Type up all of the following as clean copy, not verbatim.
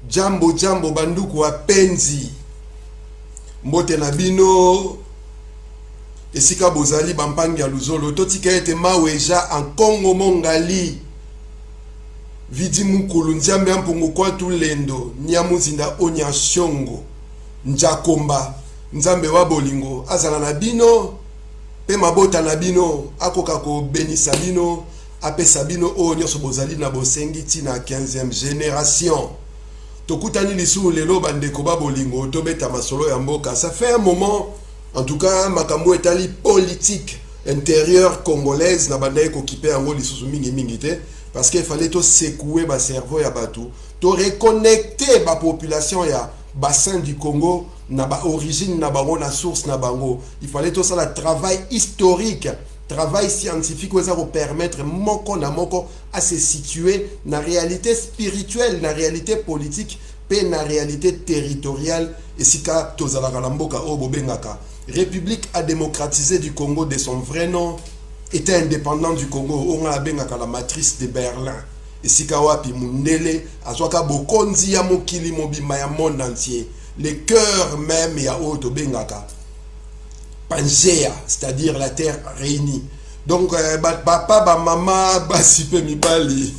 Jambo jambo banduku wapenzi mbote na bino esika bozali bampangi ya luzolo totika ete maweja en Congo mongali vidi mukulu nzambe ampungu kwa tulendo nyamuzinda onya shongo njakomba nzambe wa bolingo azala na bino pe mabota na bino akoka ko benisa bino apesa bino o nyonso bozali na bosengi tina 15e génération. Tokutani lisu lelo bandeko ba bolingo tobeta masolo ya mboka. Ça fait un moment, en tout cas makambo etali politique intérieure congolaise na bandaye ko kipe yango lisusu mingi mingi te parce qu'il fallait to secouer ba cerveau ya batu, to reconnecter ba population ya bassin du Congo na ba origine na bango na source na bango. Il fallait to ça la travail historique, travail scientifique où ça va permettre moko na moko à se situer na réalité spirituelle, na réalité politique, pe na réalité territoriale et sika tozala kalamboka o bobengaka. République a démocratisé du Congo de son vrai nom, était indépendant du Congo, on a bengaka la matrice de Berlin. Et sika wapi mundele azwaka bokonzi ya mokili mobima ya monde entier. Le cœur même ya o to bengaka Pangea, c'est-à-dire la terre réunie. Donc, papa, maman, basipe mibali,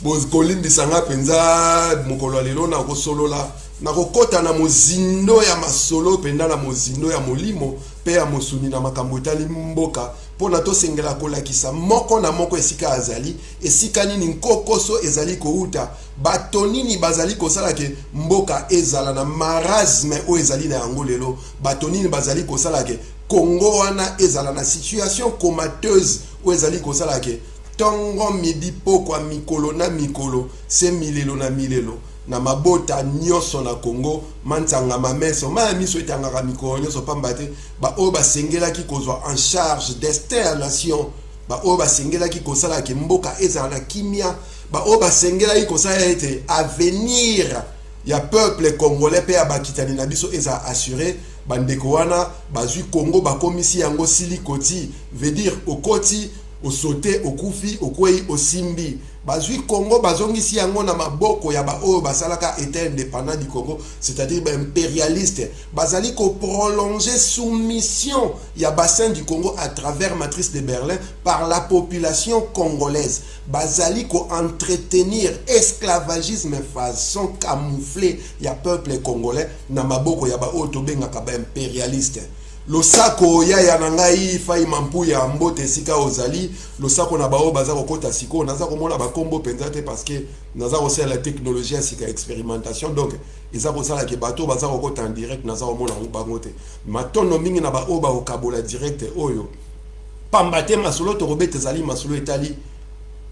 boz kolindi sanga penza, mokolo lelo na ko solo la, na ko kota na mozindo ya masolo penda na mozindo ya molimo, pe ya mosuni na makambo etali mboka, po na to sengela kolakisa moko na moko esika azali, esika nini nkokoso ezali ko uta, batonini bazali kosala ke mboka ezala na marasme o ezali na yango lelo, batonini bazali kosala ke Congo wana ezala na situation comateuse ou ezali kosala ke tongo midi pokwa mikolo na mikolo se milelo na milelo na mabota nyoso na Congo mantanga mameso ma miso etangaka mikolo nyoso pamba te ba o basengela ki kozwa en charge destin ya nation, ba o basengela ki kosala ke mboka ezala na kimia, ba o basengela ki kosala ete avenir ya peuple congolais pe abakitani na biso eza assuré. Bandeko wana bazui Congo bakomisi yango silikoti, veut dire okoti osote okufi okwei osimbi. Bazui Congo bazongisi yango na maboko ya ba o basalaka était indépendant du Congo, c'est-à-dire impérialiste. Bazali ko prolonger soumission ya bassin du Congo à travers matrice de Berlin par la population congolaise. Bazali ko entretenir esclavagisme façon camouflée ya peuple congolais na maboko ya ba o to bengaka ba impérialiste. Losako ya nangai fai mampu ya mbote sika ozali losako na bao baza kokota siko naza komona ba kombo penzate parce que naza aussi la technologie sika expérimentation donc eza kosala ke bato baza kokota en direct naza komona bangote matono mingi na ba oba okabola direct oyo pambate masolo to robete zali masolo etali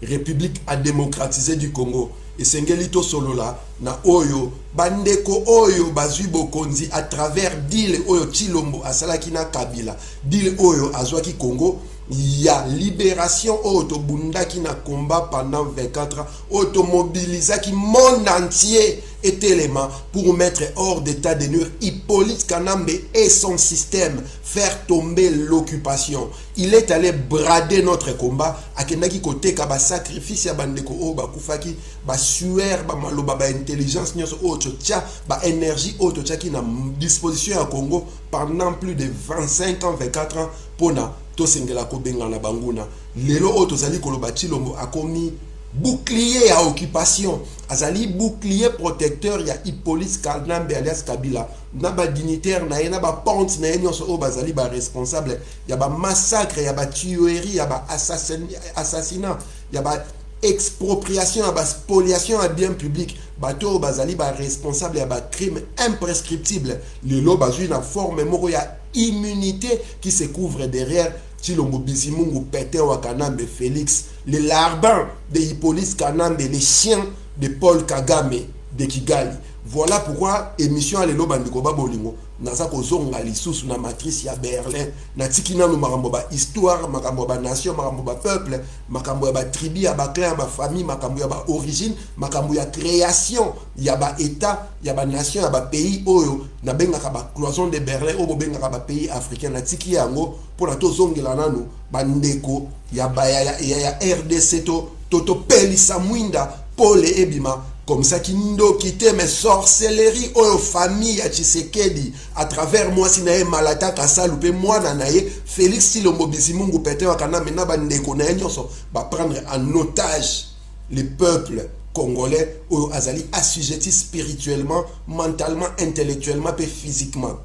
République a démocratisé du Congo et sengelito solola na oyo bandeko oyo bazui bokonzi à travers deal oyo Chilombo asalaki na Kabila deal oyo azwaki Congo ya libération auto bundaki na combat pendant 24 ans automobilisaki monde entier et élément pour mettre hors d'état de nuire Hippolyte Kanambe et son système, faire tomber l'occupation. Il est allé brader notre combat akendaki kote ka ba sacrifice ya bandeko o ba kufaki ba sueur ba maloba ba intelligence nyonso auto tia ba énergie auto tia ki na disposition ya Congo pendant plus de 25 ans 24 ans pona to sengela ko benga na banguna lelo auto zali koloba Chilombo akomi bouclier à occupation azali bouclier protecteur ya Hippolyte Kanambe alias Kabila na ba dignitaire na yena ba ponte na nyonso o bazali ba responsable ya ba massacre ya ba tuerie ya ba assassinat ya ba expropriation ya ba spoliation à bien public bato bazali ba responsable ya ba crime imprescriptible lelo bazui na forme moko ya immunité qui se couvre derrière Chilombo Bizimungu Pétain wa Kanambe Félix, les larbins de Hippolyte Kanambe, les chiens de Paul Kagame de Kigali. Voilà pourquoi émission à l'elo bandiko babolingo naza kozonga lisusu na matrice ya Berlin na tikina no makambo ba histoire makambo ba nation makambo ba peuple makambo ya ba tribu ya ba clan ba famille makambo ya ba origine makambo ya création ya ba état ya ba nation ya ba pays oyo na bengaka ba cloison de Berlin o bengaka ba pays africain na tiki yango pour to zongela nanu bandeko ya ba ya RDC to pelisa mwinda pole ebima comme ça kindo kite mais sorcellerie oyo famille ya Tshisekedi à travers moi sinaye malata kasalupe moi nanaye Félix Tshilombo Bizimungu pete wakana mena ba ndeko na nyonso ba prendre en otage le peuple congolais oyo azali assujetti spirituellement, mentalement, intellectuellement et physiquement.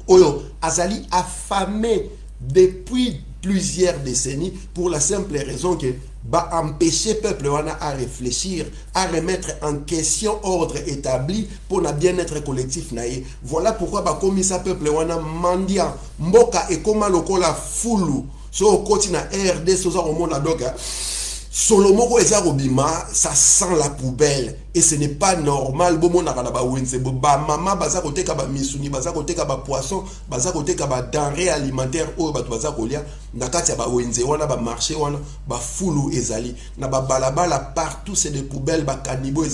Oyo azali affamé depuis plusieurs décennies pour la simple raison que va empêcher le peuple à réfléchir, à remettre en question ordre établi pour le bien-être collectif. Voilà pourquoi va commis ça peuple mendiant mboka et comment le la foulou so continue RD so au monde doka Solomoko ezarobima, ça sent la poubelle et ce n'est pas normal. Bon mon araba wense ba mama baza kote ka ba misuni baza kote ka ba poisson baza kote ka ba denrée alimentaire o ba baza kolia na kati ya ba wense wana ba marché wana ba fulu ezali na ba balabala partout c'est des poubelles ba caniveau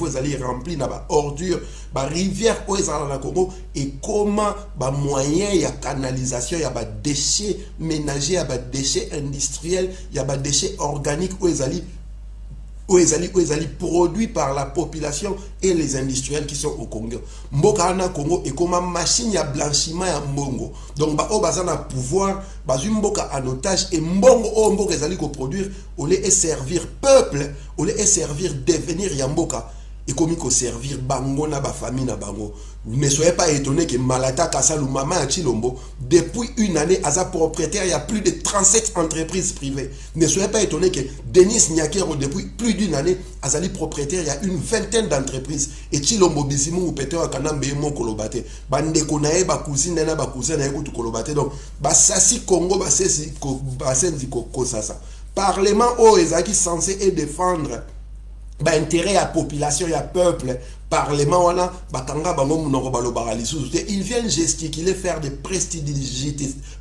ezali rempli na ba ordures ba rivière o ezala na Congo et comment ba moyen ya canalisation ya ba déchets ménagers ya ba déchets industriels ya ba déchets organiques où ils allaient produits par la population et les industriels qui sont au Congo. Mboka na Congo et comme machine ya blanchiment ya mbongo. Donc ba o bazana pouvoir, bazu mboka en otage et mbongo o mboka ils allaient produire au lieu de servir peuple, au lieu de servir devenir ya mboka et comme il servir bango na ba famille na bango. Ne soyez pas étonnés que Malata Kassalou Mama à Tshilombo, depuis une année, à sa propriétaire, il y a plus de 37 entreprises privées. Ne soyez pas étonnés que Denis Nyakero, depuis plus d'une année, à sa propriétaire, il y a une vingtaine d'entreprises. Et Tshilombo Bizimungu ou Peter Akanambe Mon Kolobate. Bande Konae, ba cousine, na ba cousin, na Ekutu Kolobate. Donc, Basasi Congo, Basasi Kosasa. Parlement, oh, Ezaki censé et défendre. Ba intérêt à population et à peuple parlement wana bakanga bango munoko balo baralisu ils viennent gesticuler faire des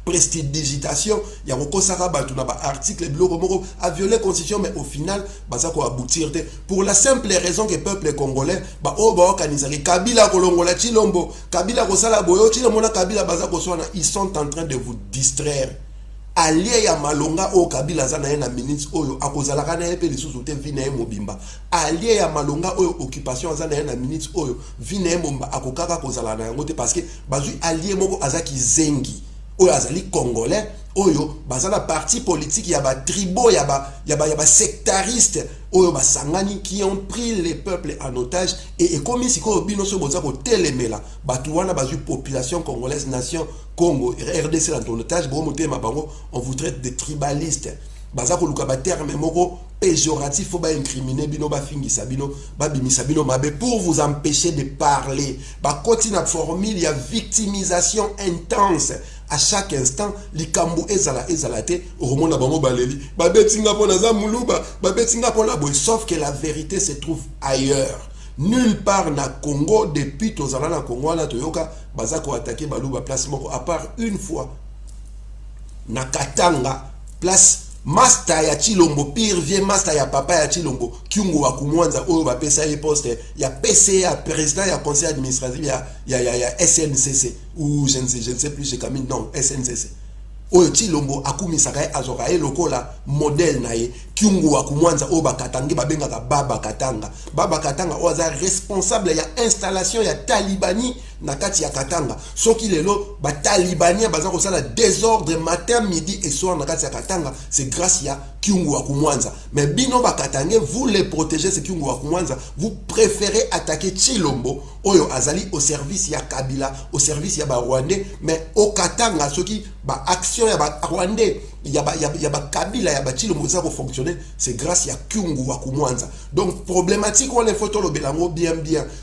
prestidigitation ya kokosaka batu na ba article bloko moko a violer constitution mais au final baza ko aboutir pour la simple raison que peuple congolais ba o ba organiser Kabila kolongola Tshilombo Kabila kosala boyo Tshilombo na Kabila baza koswana ils sont en train de vous distraire. Allié ya malonga o Kabila zana na ministre oyo akozalaka na epe lisusu te vina e mobimba allié ya malonga oyo occupation zana na ministre oyo vina e momba akokaka kozala na yango te parce que bazui allié moko azaki zengi oyo azali congolais oyo bazana parti politique ya ba tribo ya ba sectariste oyo basangani qui ont pris les peuples en otage et comme si ko bino so boza ko telemela batu wana bazui population congolaise nation Congo RDC en otage bo motema bango on vous traite de tribalistes baza ko luka ba terme moko péjoratif faut ba incriminer bino ba fingisa bino ba bimisa bino mabe pour vous empêcher de parler ba continue à formule il y a victimisation intense à chaque instant likambu ezalate romona bango baleli ba betinga pona za muluba ba betinga pona boy sauf que la vérité se trouve ailleurs. Nulle part na Congo depuis tozala na Congo na toyoka baza ko attaquer baluba place moko à part une fois na Katanga place Master ya Tshilombo pire vieux master ya papa ya Tshilombo Kyungu wa kumwanza oyo ba pesa ye poste ya PCA président ya conseil administratif ya SNCC ou je ne sais plus chez Camille non SNCC oyo Tshilombo akumisaka ye azoka ye lokola modèle na ye Kyungu wa kumwanza oyo bakatangi babengaka Baba Katanga oyo aza responsable ya installation ya Talibani na kati ya Katanga soki lelo ba Talibani baza kosala désordre matin midi et soir na kati ya Katanga c'est grâce ya Kyungu wa kumwanza mais bino bakatange vous les protégez ce Kyungu wa kumwanza vous préférez attaquer Tshilombo oyo azali au service ya Kabila au service ya ba Rwandais mais au Katanga soki ba action ya ba Rwandais ya ba Kabila ya ba Tshilombo ça ko fonctionner c'est grâce ya Kyungu wa kumwanza donc problématique on les photos lo belango bien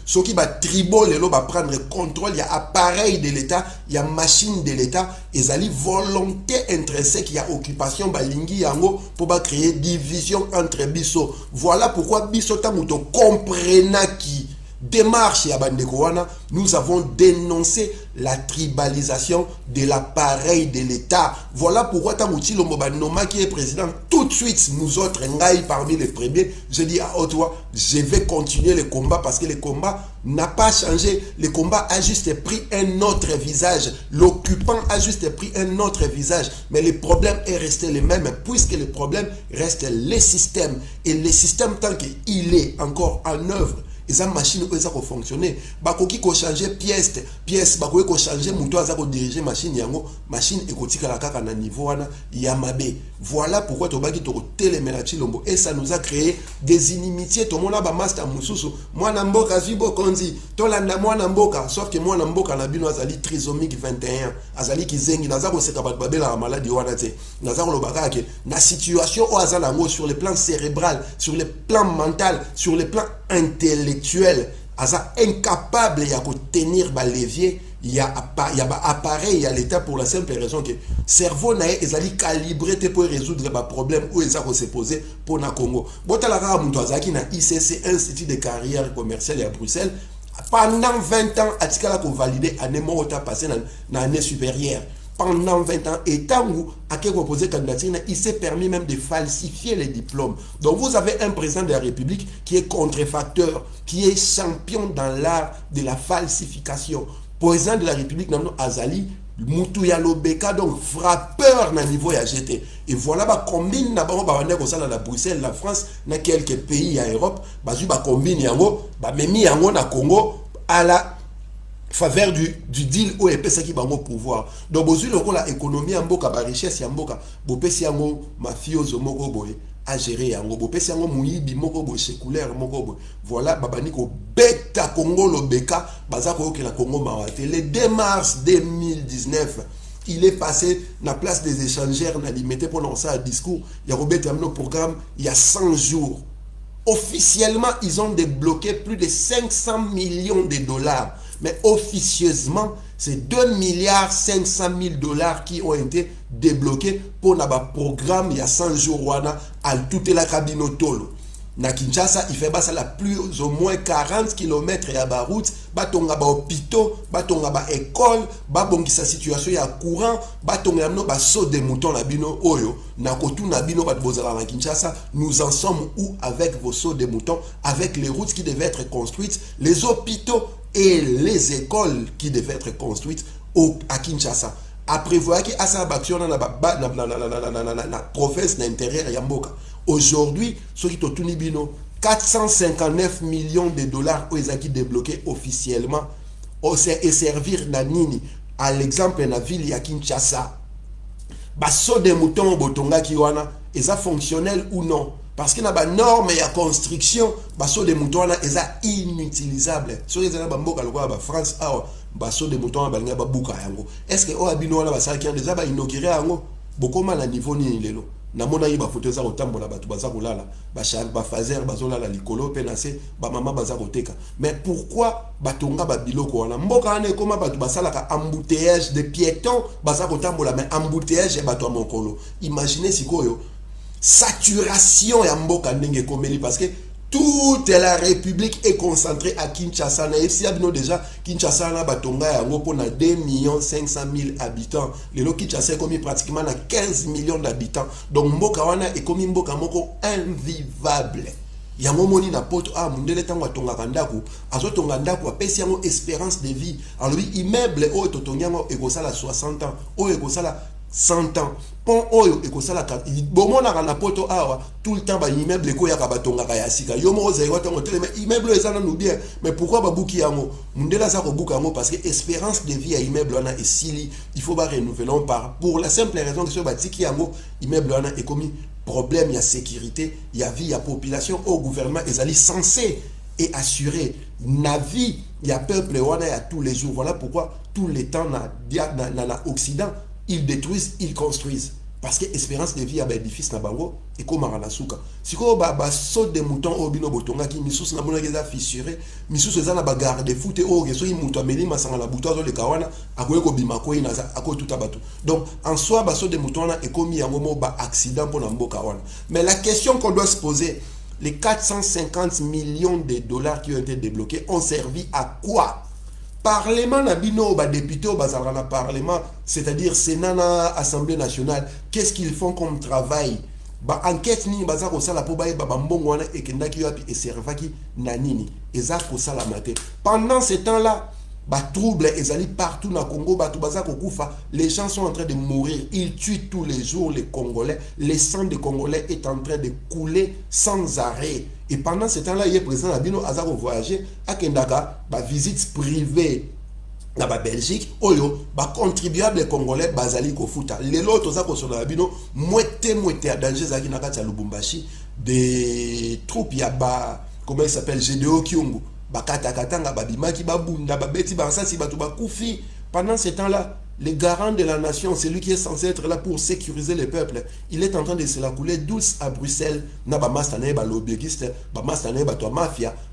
soki ba tribo lelo ba prendre contrôle il y a appareil de l'état il y a machine de l'état ezali volonté intrinsèque il y a occupation balingi yango pour ba créer division entre biso voilà pourquoi biso ta muto comprena qui démarche ya bandeko wana, nous avons dénoncé la tribalisation de l'appareil de l'État. Voilà pourquoi Tamouti Lombobanoma qui est président, tout de suite, nous autres, Ngaï parmi les premiers, je dis à haute voix, je vais continuer le combat parce que le combat n'a pas changé. Le combat a juste pris un autre visage. L'occupant a juste pris un autre visage. Mais le problème est resté le même puisque le problème reste les systèmes. Et le système, tant qu'il est encore en œuvre, et une machine qui va fonctionner. Bakoki ko changer pièce, bakoki ko changer muto aza ko diriger machine yango, machine ekotika la kaka na niveau wana ya mabe. Voilà pourquoi tobaki to télémena Chilombo et ça nous a créé des inimitiés. To mona ba master mususu, moi na mboka zibo konzi, to landa moi na mboka, sauf que moi na mboka na bino azali trisomique 21, azali kizengi naza ko seka bat babela la maladie wana te. Naza ko lobaka ke na situation o azala ngo sur le plan cérébral, sur le plan mental, sur le plan intellectuel, asa incapable ya ko tenir ba levier, il y a ba appareil, il y a l'état pour la simple raison que cerveau na ezali calibré te pour résoudre ba problème ou eza ko se poser pour na Congo. Botala ka muntu azaki na ICC, Institut de carrière commerciale à Bruxelles, pendant 20 ans atikala ko valider année mota passé na année supérieure. Pendant 20 ans, et tant que proposé candidature, il s'est permis même de falsifier les diplômes. Donc vous avez un président de la République qui est contrefacteur, qui est champion dans l'art de la falsification. Président de la République, Namno Azali, Moutouya Lobeka, donc frappeur na niveau ya GT. Et voilà, bah combine na bango ba wande ko sala na Bruxelles, la France, na quelques pays en Europe, bah ju ba combine yango, ba memi yango na Congo à la faveur du deal où est qui bango pouvoir. Donc bozui loko la économie en mboka ba richesse ya mboka, bopesi yango mafioso moko boye a gérer yango, bopesi yango muyibi moko boye séculaire moko boye. Voilà babani ko beta Congo lobeka baza ko ke la Congo mawate. Le 2 mars 2019, il est passé na place des échangeurs na limité pour lancer un discours. Il y a Robert Amno programme il y a 100 jours. Officiellement, ils ont débloqué plus de 500 millions de dollars. Mais officieusement, c'est 2 milliards 500 000 dollars qui ont été débloqués pour le programme il y a 100 jours à toute la cabine tolo. Na Kinshasa, il fait bas la plus ou moins 40 km à la route, batonga ba hôpitaux, batonga ba école, babongi sa situation ya courant, batonga no ba saut des moutons la bino oyo, na kotu na bino bat bozala na Kinshasa, nous en sommes où avec vos sauts des moutons, avec les routes qui devaient être construites, les hôpitaux et les écoles qui devaient être construites à Kinshasa. Après voir qui a sa action dans la province d'intérieur Yamboka. Aujourd'hui, ce qui est bino 459 millions de dollars ont été débloqués officiellement et servir na nini à l'exemple na ville ya Kinshasa. Basso de moutons botonga ki wana est fonctionnel ou non? Parce que na ba norme ya construction basso de moutons wana est inutilisable. So ezana ba mboka lokwa ba France awa basso de moutons ba linga ba buka yango. Est-ce que o abino wana basala ki déjà ba inaugurer yango bokoma na niveau nini lelo? Na mona yi ba photo za kotambola batu baza kolala ba char ba fazer bazolala likolo pe na se ba mama baza koteka. Mais pourquoi batonga ba biloko wana mboka ane koma batu basala ka embouteillage de piétons baza kotambola mais embouteillage batu a mokolo. Imaginez sikoyo saturation ya mboka ndenge komeli parce que toute la République est concentrée à Kinshasa. Na ici abino déjà Kinshasa na batonga yango pona 2 500 000 habitants. Lelo Kinshasa est commis pratiquement na 15 millions d'habitants. Donc mboka wana est commis mboka moko invivable. Yango moni na poto mundele tango tonga kandaku azo tonga ndaku apesi yango espérance de vie. Alors immeuble o totonyango ekosala 60 ans, o ekosala 100 ans. Pont oyo ekosala bomona kana poto awa tout le temps ba immeuble ko ya kabatonga kaya sika yo mo zai watongo tele mais immeuble ezana nous bien mais pourquoi ba buki yango mundela sa ko buka yango parce que espérance de vie à immeuble wana esili il faut ba renouveler pour la simple raison que ce batiki yango immeuble wana est commis problème ya sécurité ya vie ya population au gouvernement ezali censé et assurer na vie ya peuple wana ya tous les jours. Voilà pourquoi tout le temps na Occident ils détruisent, ils construisent. Parce que l'espérance de vie a un édifice na bango et comme Maranasuka. Si ko ba saut des moutons au bino botonga ki misus na mona geza fissuré, misus eza na bagarre de foot o reso yi muto ameli masanga la buto le kawana akoye ko bima ko ina akoye tout abatu. Donc en soi ba saut des moutons na ekomi yango mo ba accident pour na mboka wana. Mais la question qu'on doit se poser, Les 450 millions de dollars qui ont été débloqués ont servi à quoi? Parlement nabino, député au Parlement, c'est-à-dire Sénat, Assemblée nationale, qu'est-ce qu'ils font comme travail? Enquête ni baza ko sala po ba mbongo wana ekendaki yo et servaki nanini eza ko sala maté. Pendant ce temps-là, trouble ezali partout na Congo, baza ko kufa, les gens sont en train de mourir, ils tuent tous les jours les Congolais, le sang des Congolais est en train de couler sans arrêt. Et pendant ce temps-là, il est président Abino Azako voyager à Kendaka, visite privée na Belgique, oyo contribuable congolais bazali ko futa. Lelo toza ko sona Abino moite à danger zaki na kati ya Lubumbashi des troupes ya comment il s'appelle GDO Kyungu katanga babimaki babunda babeti bansasi batu bakufi. Pendant ce temps-là, le garant de la nation, celui qui est censé être là pour sécuriser le peuple, il est en train de se la couler douce à Bruxelles. Na mastane lobbyiste, mastane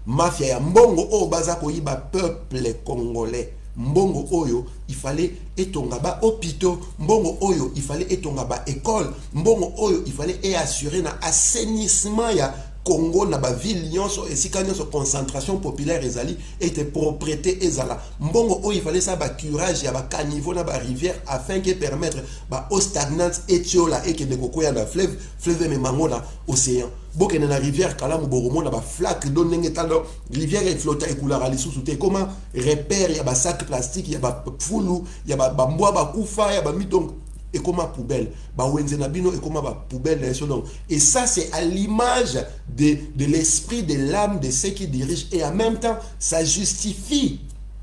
mafia ya mbongo o bazako yiba peuple congolais. Mbongo oyo il fallait etonga hôpitaux, mbongo oyo il fallait etonga école, mbongo oyo il fallait assurer na assainissement ya Congo na ville nyonso esika nyonso concentration populaire ezali était propriété ezala. Mbongo oyo il fallait ça curage ya caniveau na rivière afin que permettre eau stagnante etiola et que de kokoya na fleuve me mango na océan. Bokene na rivière kalamu boromo na flaque don ndenge talo rivière e flotta e couleur ali sous te comment repère ya sac plastique ya fulu ya mbwa kufa ya donc et comme ma poubelle, et comme ma poubelle. Et ça, c'est à l'image de l'esprit, de l'âme de ceux qui dirigent. Et en même temps, ça justifie,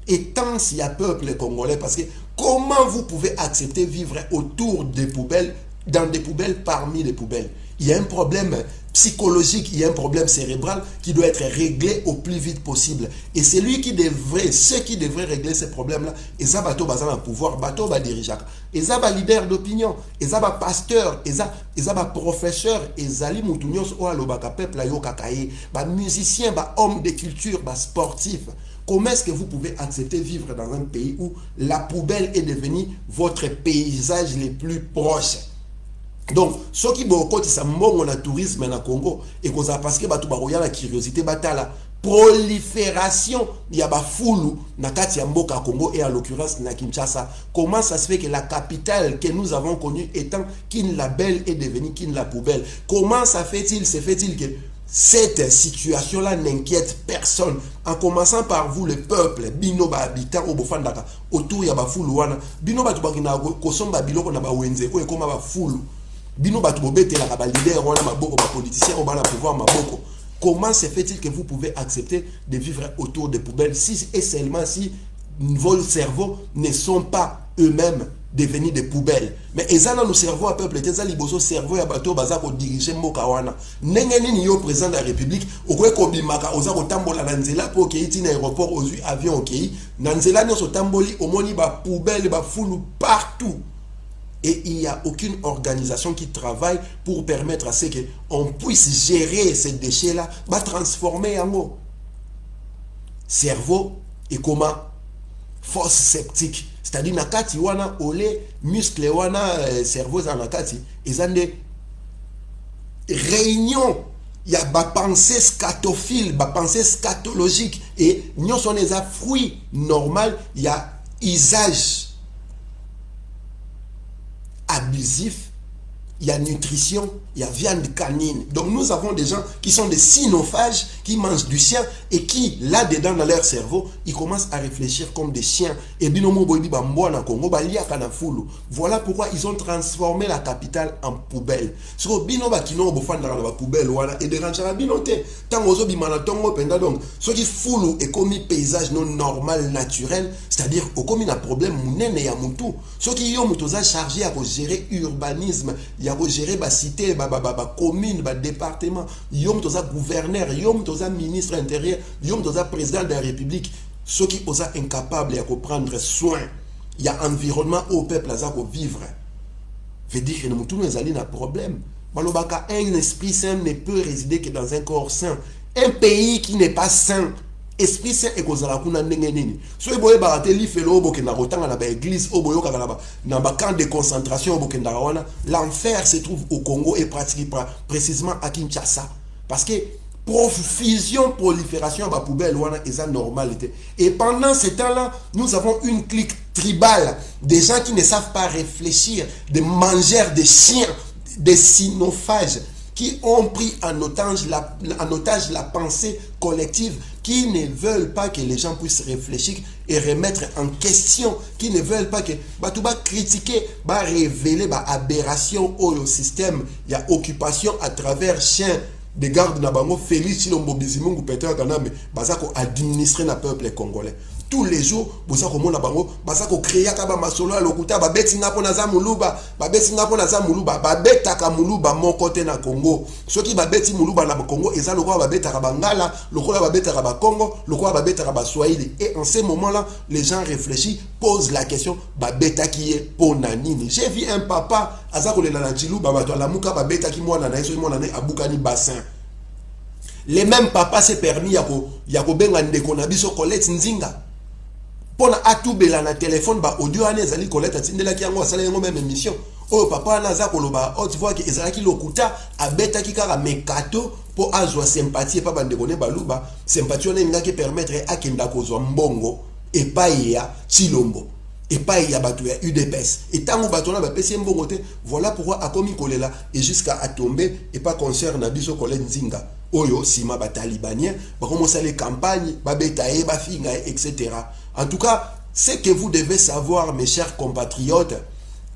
étant s'il y a peuple congolais, parce que comment vous pouvez accepter vivre autour des poubelles, dans des poubelles, parmi les poubelles? Il y a un problème psychologique, il y a un problème cérébral qui doit être réglé au plus vite possible. Et c'est lui qui devrait, ceux qui devraient régler ces problèmes-là, et ça va un pouvoir, bateau va diriger, et ça va leader d'opinion, et ça va pasteur, et ça va professeur, et zali moutounios ou alobaka peuple ayo kakaye, musicien, homme de culture, sportif. Comment est-ce que vous pouvez accepter vivre dans un pays où la poubelle est devenue votre paysage le plus proche? Donc, ceux qui boycottent ça mbongo na tourisme na Congo et cause parce que batu baroya la curiosité batala prolifération ya fulu na kati ya mboka Congo et en l'occurrence na Kinshasa. Comment ça se fait que la capitale que nous avons connue étant Kin-la-Belle est devenue Kin-la-Poubelle? Comment se fait-il que cette situation-là n'inquiète personne, en commençant par vous, le peuple, bino ba habitant au bofandaka autour ya fulu wana, bino batu bakina kosomba biloko na wenze ko ekoma fulu. Bino batu bobete la leader wana maboko ba politicien au bana pouvoir maboko. Comment se fait-il que vous pouvez accepter de vivre autour des poubelles si et seulement si vos cerveaux ne sont pas eux-mêmes devenus des poubelles? Mais ezana nos cerveaux à peuple teza liboso cerveau ya bato baza ko diriger mboka wana. Ndenge nini yo président de la République okwe ko bimaka oza ko tambola na nzela po ke iti na aéroport ozui avion okei na nzela nyoso tamboli omoni ba poubelle ba fulu partout. Et il n'y a aucune organisation qui travaille pour permettre à ce qu'on puisse gérer ces déchets-là, transformer en eau. Cerveau et comment? Force septique. C'est-à-dire, nakati wana ole, muscle wana, cerveau zanakati, ils ont des réunions. Il y a des pensées scatophiles, des pensées scatologiques. Et nous sommes des fruits normaux, il y a usage abusif, il y a nutrition, il y a viande canine. Donc nous avons des gens qui sont des cynophages, qui mangent du chien et qui, là-dedans dans leur cerveau, ils commencent à réfléchir comme des chiens. Et binomo boibi bamboa na Congo, balia kana fulu. Voilà pourquoi ils ont transformé la capitale en poubelle. So bino ba kino bofanda na ba poubelle wala et dérangeara binote. Tango zo bimana tongo penda donc. Ce qui fulu est comme paysage non normal naturel, c'est-à-dire au comme un problème munene ya mutu. Ce qui yo mutoza chargé à gérer urbanisme, ya gérer ba cité, ba commune, ba département, yom toza gouverneur, yom toza ministre intérieur, yom toza président de la République, ceux qui sont incapables de prendre soin, il y a environnement au peuple à vivre. Veut dire que nous tous allons un problème. Malobaka, un esprit saint ne peut résider que dans un corps sain. Un pays qui n'est pas sain, esprit saint et cause la kuna ndenge nini. So boye barate li felo boke na rotanga na ba église oboyo kaka na ba camp de concentration boke ndarawana. L'enfer se trouve au Congo et pratiquement précisément à Kinshasa parce que Fusion, prolifération à la poubelle, et ça normalité. Et pendant ce temps-là, nous avons une clique tribale, des gens qui ne savent pas réfléchir, des mangeurs de chiens, des cynophages, qui ont pris en otage la pensée collective, qui ne veulent pas que les gens puissent réfléchir et remettre en question, qui ne veulent pas que tout critiquer, révéler aberration au système, il y a occupation à travers chien de garde na bango Félix Chilombo Bizimungu Peter Kanambe bazako administrer na peuple congolais. Tous les jours, bozako mona bango bazako créer kaba masolo ya lokuta babeti ngapo na za muluba, babeti ngapo na za muluba, babetaka muluba mon côté na Congo. Soki babeti muluba na Congo, eza lokwa babetaka bangala, lokwa babetaka ba Congo, lokwa babetaka ba Swahili. Et en ce moment-là, les gens réfléchissent, posent la question, babeta qui est ponanini. J'ai vu un papa azako le na chiluba bato la muka babeta ki mwana na yeso mwana na abukani bassin. Les mêmes papas s'est permis yako benga ndeko na biso Colette Nzinga. Pona atubela na téléphone ba audio ane ezali Colette atindela ki yango asala yango même émission. Oh papa na za koloba, oh tu vois que ezalaki lokuta abeta ki kaka mekato po azwa sympathie pa bandeko ne baluba, sympathie ne ngaki permettre akenda kozwa mbongo epai ya Chilombo. Epai ya batu ya UDPS. Et tango bato na ba pesi mbongo te, voilà pourquoi akomi kolela et jusqu'à tomber et pas concert na biso Colette Nzinga. Oyo sima ba talibanien, ba commencer les campagnes, ba betaye ba finga etc. En tout cas, ce que vous devez savoir, mes chers compatriotes,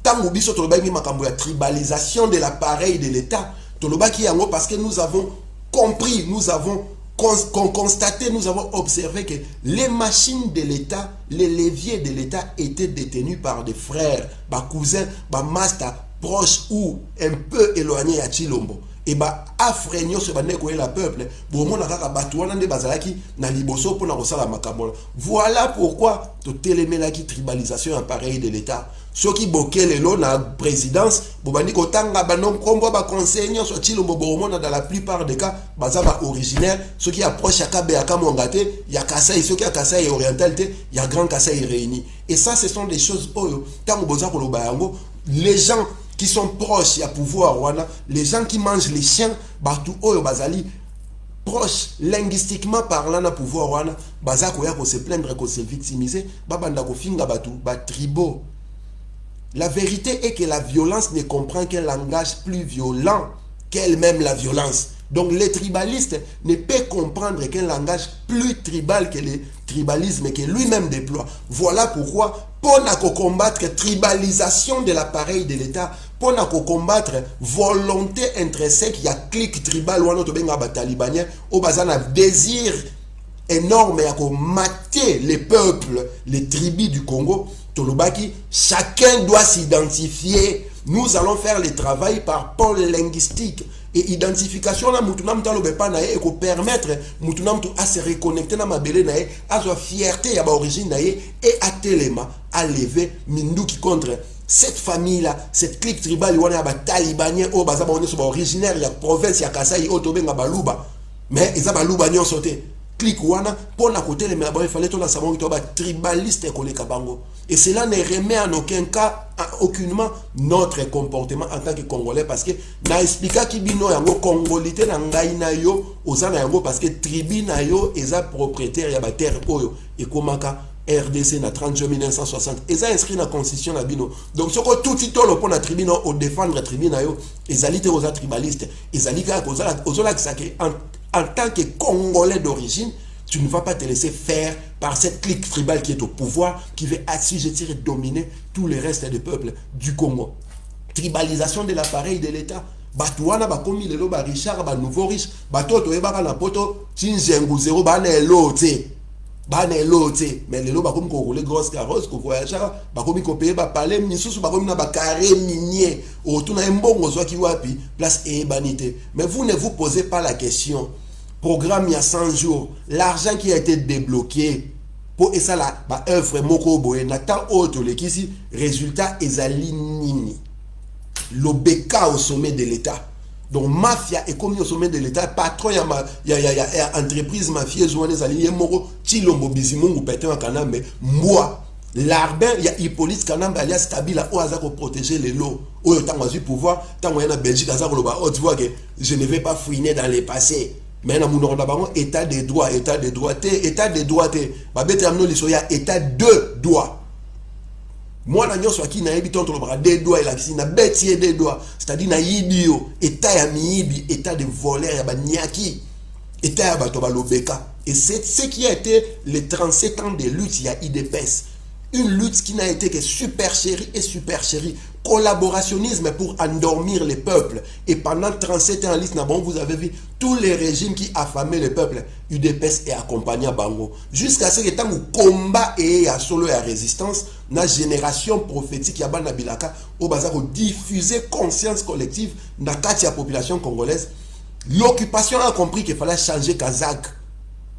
tant biso tolobaki makambo ya tribalisation de l'appareil de l'État, tolobaki yango parce que nous avons compris, nous avons constaté, nous avons observé que les machines de l'État, les leviers de l'État étaient détenus par des frères, des cousins, des masters proches ou un peu éloignés à Chilombo. Et afrenyo se baneko et la peuple bon na kaka batouana nde bazalaki na liboso pour na kosala makambo. Voilà pourquoi to telemelaki tribalisation appareil de l'État. Ceux qui bokele lo na présidence bobandi kotanga banom kombo ba conseiller so Chilombo bomona dans la plupart des cas bazaba originaire, ceux qui approchent ya Kabe ya Kamongate ya Kasai, ceux qui a Kasai orientalité ya Grand Kasai réuni. Et ça ce sont des choses oyo tango boza ko loba yango les gens qui sont proches à pouvoir, les gens qui mangent les chiens, batou oyo bazali proches linguistiquement parlant à pouvoir, bazako ya ko se plaindre, ko se victimiser, babanda ko finga batou, tribaux. La vérité est que la violence ne comprend qu'un langage plus violent qu'elle-même la violence. Donc les tribalistes ne peuvent comprendre qu'un langage plus tribal que le tribalisme que lui-même déploie. Voilà pourquoi, pour combattre tribalisation de l'appareil de l'État, pour combattre volonté intrinsèque, il y a clique tribal ou un talibanien, au bazana désir énorme à mater les peuples, les tribus du Congo, Tolobaki, chacun doit s'identifier. Nous allons faire le travail par pôle linguistique. Et identification là mutunam talobe pa na e ko permettre mutunam to à se reconnecter na mabele na e à sa fierté à ba origine na e et à telema à lever minduki contre cette famille là, cette clique tribale wana ba talibanien o baza ba on so ba originaire ya province ya Kasai o to benga baluba mais ils a baluba nyon sauté clique wana pour na côté le mais il fallait to la savon to ba tribaliste ko le kabango. Et cela ne remet en aucun cas, aucunement, notre comportement en tant que Congolais. Parce que, na expliqué qui bino yango Congolité na ngai na yo, osana yango parce que tribu na yo, eza propriétaire ya ba terre oyo. Et komaka RDC na 30 juin 1960. Eza inscrit na constitution na bino. Donc, ce que tout titolo pour na tribu no, au défendre tribu na yo, ezalite oza tribaliste. Ezalite ozola kisake en tant que Congolais d'origine, tu ne vas pas te laisser faire par cette clique tribale qui est au pouvoir, qui veut assujettir et dominer tout le reste des peuples du Congo. Tribalisation de l'appareil de l'État. Batouana bakomi lelo ba Richard ba nouveau riche, batoto ebaka na poto tinzengu zero bana elote. Bana elote, mais lelo bakomi ko rouler grosse carrosse ko voyager, bakomi ko payer ba palais misusu bakomi na ba carré minier. Otuna mbongo zwa ki wapi, place e banité. Mais vous ne vous posez pas la question. Programme il y a 100 jours, l'argent qui a été débloqué pour ça la œuvre moko boye natan autre le kisi résultat ezali nini l'obeka au sommet de l'État. Donc mafia est comme au sommet de l'État, patron ya entreprise mafieuse ou ezali moko Chilombo Bizimungu Peter Kanambe moi l'arbin il y a Hippolyte Kanambe alias Kabila o azako protéger les lots au tango du pouvoir tango yana Belgique azako loba tu vois que je ne vais pas fouiner dans les passés. Mais na munoko na bango état de droit, état de droit, état de droit, ba bete amno lisoya état de droit. Moi na nyonso aki na yebi tonto lobaka des doigts et la kisi na beti des doigts, c'est-à-dire na yibio, état ya miyibi, état de voleur ya ba niaki, état ya bato ba lobeka. Et c'est ce qui a été les 37 ans de lutte, il y a IDPS. Une lutte qui n'a été que supercherie et supercherie. Collaborationnisme pour endormir les peuples. Et pendant 37 ans en liste, vous avez vu tous les régimes qui affamaient les peuples. UDPS est accompagné à Bango. Jusqu'à ce que tant que combat et à solo et à résistance, la génération prophétique Yaban Nabilaka, au bazar, diffuser conscience collective dans la population congolaise. L'occupation a compris qu'il fallait changer Kazakh.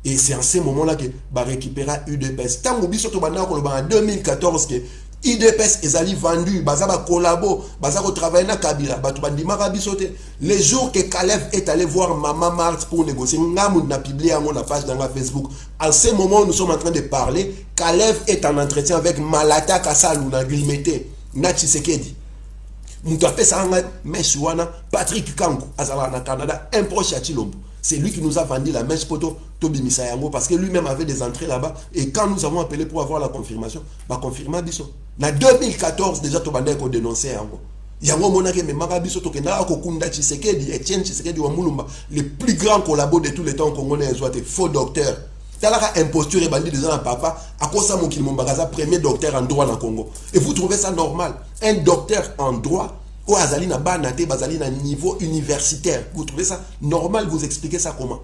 Et c'est en ce moment-là que va récupérer UDPS. Tant que biso to banda ko en 2014 que UDPS ezali vendu, baza ba collabo, baza ko travailler na Kabila, ba to bandima ka biso te. Les jours que Kalev est allé voir Maman Marthe pour négocier, ngamu na publié à mon page dans Facebook. En ce moment où nous sommes en train de parler, Kalev est en entretien avec Malata Kassalu na Grimete, na Tshisekedi. Mutapé Sanga Meshuana, Patrick Kango, azala na Canada, un proche à Chilombo. C'est lui qui nous a vendu la mèche poto Tobi Misayango parce que lui-même avait des entrées là-bas. Et quand nous avons appelé pour avoir la confirmation, bah confirma biso. En 2014 déjà Tobanda ko dénoncé yango. Yango monake me makabiso to kenda ko kunda Tshisekedi, Etienne Tshisekedi wa Mulumba, le plus grand collabo de tous les temps congolais soit faux docteur. Talaka imposture et bandit des ans à papa à cause ça mon Kilmombagaza premier docteur en droit dans Congo. Et vous trouvez ça normal? Un docteur en droit ou azali na banate bazali na niveau universitaire. Vous trouvez ça normal? Vous expliquez ça comment?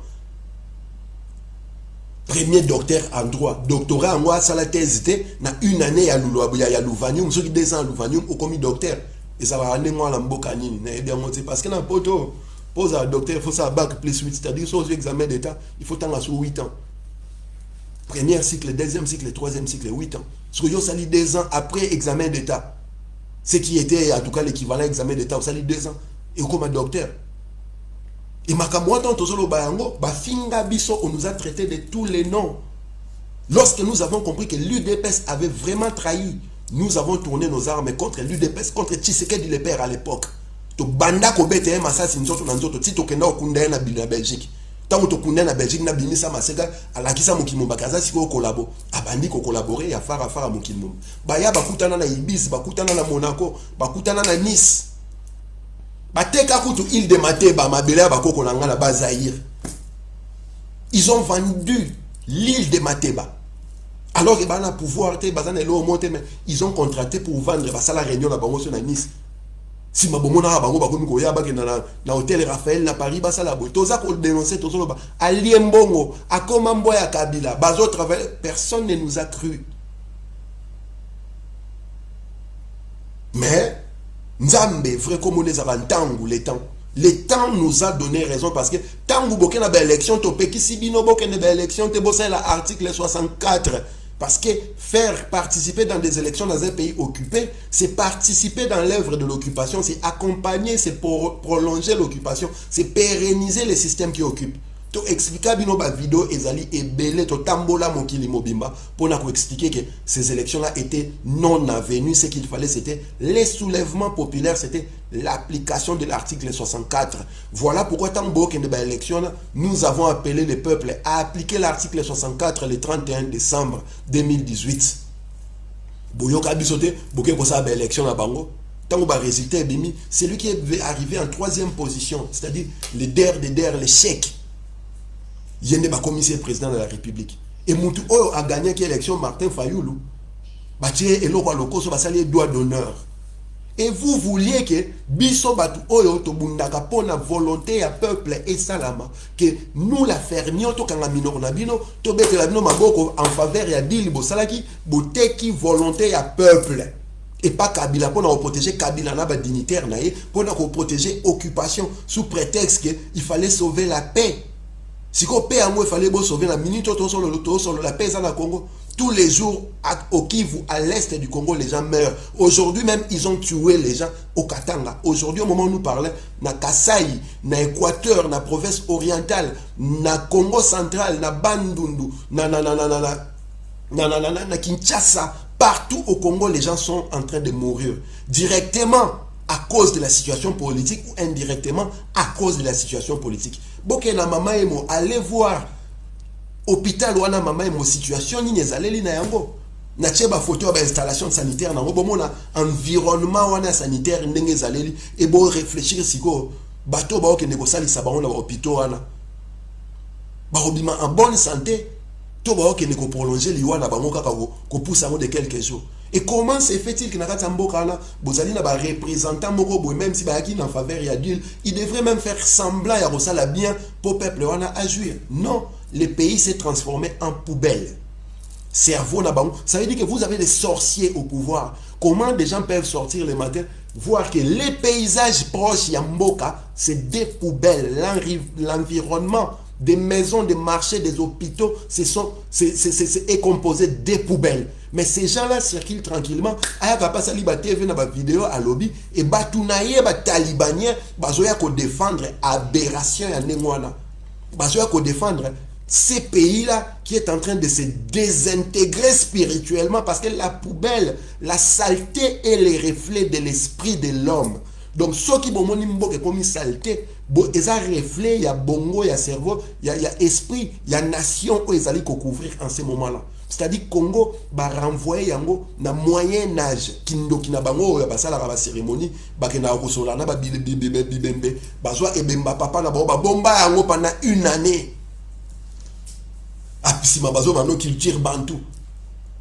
Premier docteur en droit, doctorat en moi, ça la thèse na une année à Louvanium, ceux qui 2 ans à Louvanium au commis docteur. Et ça va rendre moi la mbokanini. Parce que dans poto pose à docteur, il faut ça bac plus 8, c'est-à-dire sur examen d'état, il faut tant à sous 8 ans. Premier cycle, deuxième cycle, troisième cycle, 8 ans. Ce que yo sali 2 ans après examen d'état. Ce qui était en tout cas l'équivalent examen d'état, vous savez 2 ans. Et comme un docteur. Et Makamouatan Tozolo Bayango, Bafinga Biso, on nous a traité de tous les noms. Lorsque nous avons compris que l'UDPS avait vraiment trahi, nous avons tourné nos armes contre l'UDPS, contre Tshisekedi le père à l'époque. To banda ko bete masasi nzoto na nzoto tito kenda okunda na Belgique. Tant que tu na Belgique na bimisa maseka alakisa mukimumba kaza siko kolabo abandi ko collaborer ya fara mukimumba baya bakutana na Ibis bakutana na Monaco bakutana na Nice bateka kutu île de Mateba mabele bakoko na ngala bazaïr. Ils ont vendu l'île de Mateba alors que bana pouvoir te bazana lo monter mais ils ont contracté pour vendre basala réunion na bango sur na Nice. Si ma bomona bango bakomi ko ya bakenda na hôtel Raphaël na Paris basala bo toza ko dénoncer tozolo ba aliembongo akoma mboya Kabila bazo travailler, personne ne nous a cru. Mais Nzambe vrai comme on les a tangu le temps nous a donné raison parce que tangu bokena ba élection to peki sibino bokena ba élection te bossa la article 64. Parce que faire participer dans des élections dans un pays occupé, c'est participer dans l'œuvre de l'occupation, c'est accompagner, c'est prolonger l'occupation, c'est pérenniser les systèmes qui occupent. To expliquer bino ba vidéo ezali ebele to tambola mokili mobimba pour nous expliquer que ces élections-là étaient non avenues. Ce qu'il fallait, c'était les soulèvements populaires, c'était l'application de l'article 64. Voilà pourquoi tant que de élection, nous avons appelé le peuple à appliquer l'article 64 le 31 décembre 2018. Boyoka bisote, boke kosa ba élection na bango. Tant que résultat est bimi, c'est lui qui est arrivé en 3e position, c'est-à-dire le der, l'échec. Il y a un commissaire président de la République. Et Moutou a gagné l'élection Martin Fayoulou. Et le droit d'honneur. Et vous vouliez que Biso Batu Oyo Tobundaka pona volonté à peuple et salama que nous la fermions to kanga minor nabino to bete la bino maboko en faveur ya dili bosalaki boteki volonté à peuple et pas Kabila pour protéger Kabila na ba dignitaire na ye pour protéger occupation sous prétexte que il fallait sauver la paix. Si on paie à moi, il fallait sauver la minute sur la paix dans le Congo. Tous les jours, au Kivu, à l'est du Congo, les gens meurent. Aujourd'hui même, ils ont tué les gens au Katanga. Aujourd'hui, au moment où nous parlons, na Kasaï, na Équateur, na province orientale, na Congo central, na Bandundu, na Kinshasa, partout au Congo, les gens sont en train de mourir. Directement, à cause de la situation politique ou indirectement à cause de la situation politique. Boke na mama emo, allez voir hôpital ou na mama emo situation ni nezaleli na yango. Na tcheba photo ba installation sanitaire na ngo na environnement wana sanitaire ndenge ezaleli et bo réfléchir siko bato ba okende ko salisa bango na hôpital wana. Ba obima en bonne santé to ba okende ko prolonger liwa na bango kaka ko poussa ngo de quelques jours. Et comment se fait-il que Nakata Mbokana, Bozali n'a pas représentant Morobo, même si Bayaki en faveur Yadil, il devrait même faire semblant à Rosala bien pour le peuple à jouir. Non, le pays s'est transformé en poubelle. Cerveau Nabang, ça veut dire que vous avez des sorciers au pouvoir. Comment des gens peuvent sortir le matin, voir que les paysages proches Yamboka, c'est des poubelles, l'environnement, des maisons, des marchés, des hôpitaux, est composé des poubelles. Mais ces gens-là circulent tranquillement. Aya papa sali ba TV na ba vidéo à lobby et batunaye ba talibanien bazoya ko défendre aberration ya nengwana. Bazoya ko défendre ces pays-là qui est en train de se désintégrer spirituellement parce que la poubelle, la saleté est le reflet de l'esprit de l'homme. Donc ceux qui bon moni mboke comme saleté, bon ils a reflet, il y a bongo, il y a cerveau, il y a esprit, il y a nation où ils allaient couvrir en ce moment-là. C'est-à-dire Congo va renvoyer yango na moyen âge kindo kina bango ya basala ba cérémonie ba kena ko solana ba bibembe bazwa ebemba papa na ba bomba yango pendant une année. Apsima bazo mano culture bantu.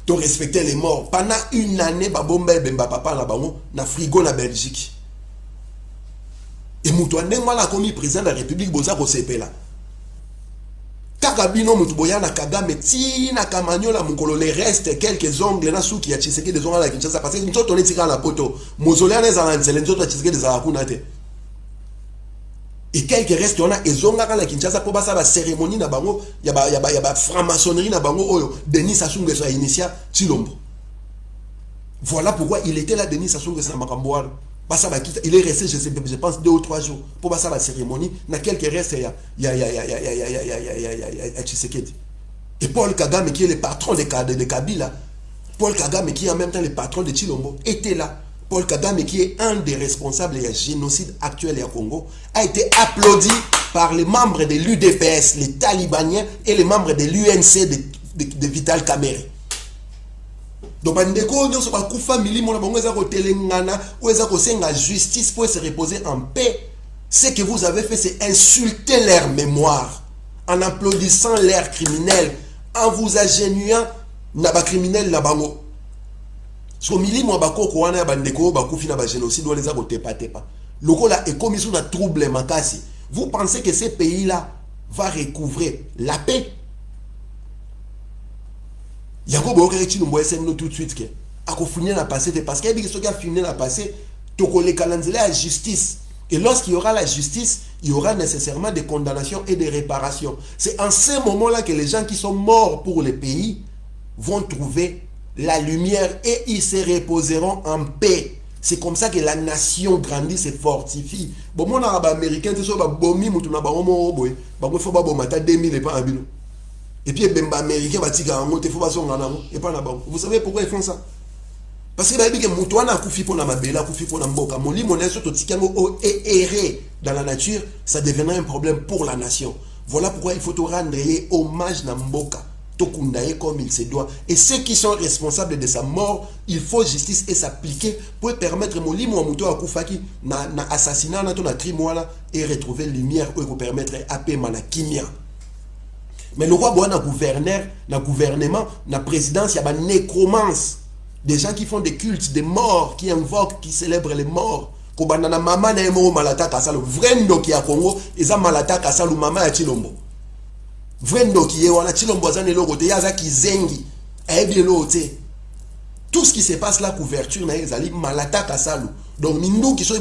To respecter les morts pendant une année ba bomba ebemba papa na bango na frigo na Belgique. Et muto ndengwa la komi président de la République boza ko sepela. Kakabino mutuboya na Kagame tina kamanyola mukolo les restes quelques ongles na suki ya Tshisekedi des ongles la Kinshasa parce que nzoto netika na poto mozolea na za nzele nzoto Tshisekedi des akuna te et quelques restes on a ezonga la Kinshasa pour basa ba cérémonie na bango ya ba franc-maçonnerie na bango oyo Denis Sassou Nguesso a initié Tshilombo. Voilà pourquoi il était là Denis Sassou Nguesso na makambo. Il est resté, je pense, 2 ou 3 jours pour passer la cérémonie. Il y a quelques restes, il y a Tshisekedi. Et Paul Kagame, qui est le patron de Kabila, Paul Kagame, qui est en même temps le patron de Tshilombo, était là. Paul Kagame, qui est un des responsables du génocide actuel au Congo, a été applaudi par les membres de l'UDPS, les talibaniens, et les membres de l'UNC de Vital Kamerhe. Donc, la justice pour se reposer en paix. Ce que vous avez fait, c'est insulter leur mémoire en applaudissant leurs criminels, en vous agénuant naba criminel na bango. So milimo bako ko wana bandeko bakufi na ba génocide ou les a voté pas tepa. Lokola est commis sous un trouble makasi. Vous pensez que ces pays-là va recouvrer la paix? Yako bo kere chino mboye semno tout de suite ke ako finir na passé parce qu'il y a des choses qui a fini na passé tokole kalanzele à justice et lorsqu'il y aura la justice il y aura nécessairement des condamnations et des réparations. C'est en ce moment-là que les gens qui sont morts pour le pays vont trouver la lumière et ils se reposeront en paix. C'est comme ça que la nation grandit, se fortifie. Bon mon arabe américain c'est so ba bomi mutu na ba homo boy ba ko fo ba bomata 2000 et pas en bilo. Et puis, les Américains vont dire que et pas là-bas. Vous savez pourquoi ils font ça? Parce que les Moutouana koufi pour la mabela, koufi pour la mboka. Mon lit, mon surtout erré dans la nature, ça deviendra un problème pour la nation. Voilà pourquoi il faut rendre hommage à Mboka. Tokundaye comme il se doit. Et ceux qui sont responsables de sa mort, il faut justice et s'appliquer pour permettre mon lit, mon mouton à Koufaki, na assassinat, na trimoala, et retrouver lumière pour permettre à paix na kimia. Mais le roi, na gouverneur, na gouvernement, na présidence, il y a une nécromance. Des gens qui font des cultes, des morts, qui invoquent, qui célèbrent les morts. Kobanana mama na emo malata kasalo. Vrendo ki ya Congo, eza malata kasalo mama ya Tshilombo. Vrendo ki ye wana Tshilombo azane logo te yaza ki zengi. Ayebi lo te. Tout ce qui se passe là, couverture na ezali malata kasalo. Donc mindu qui so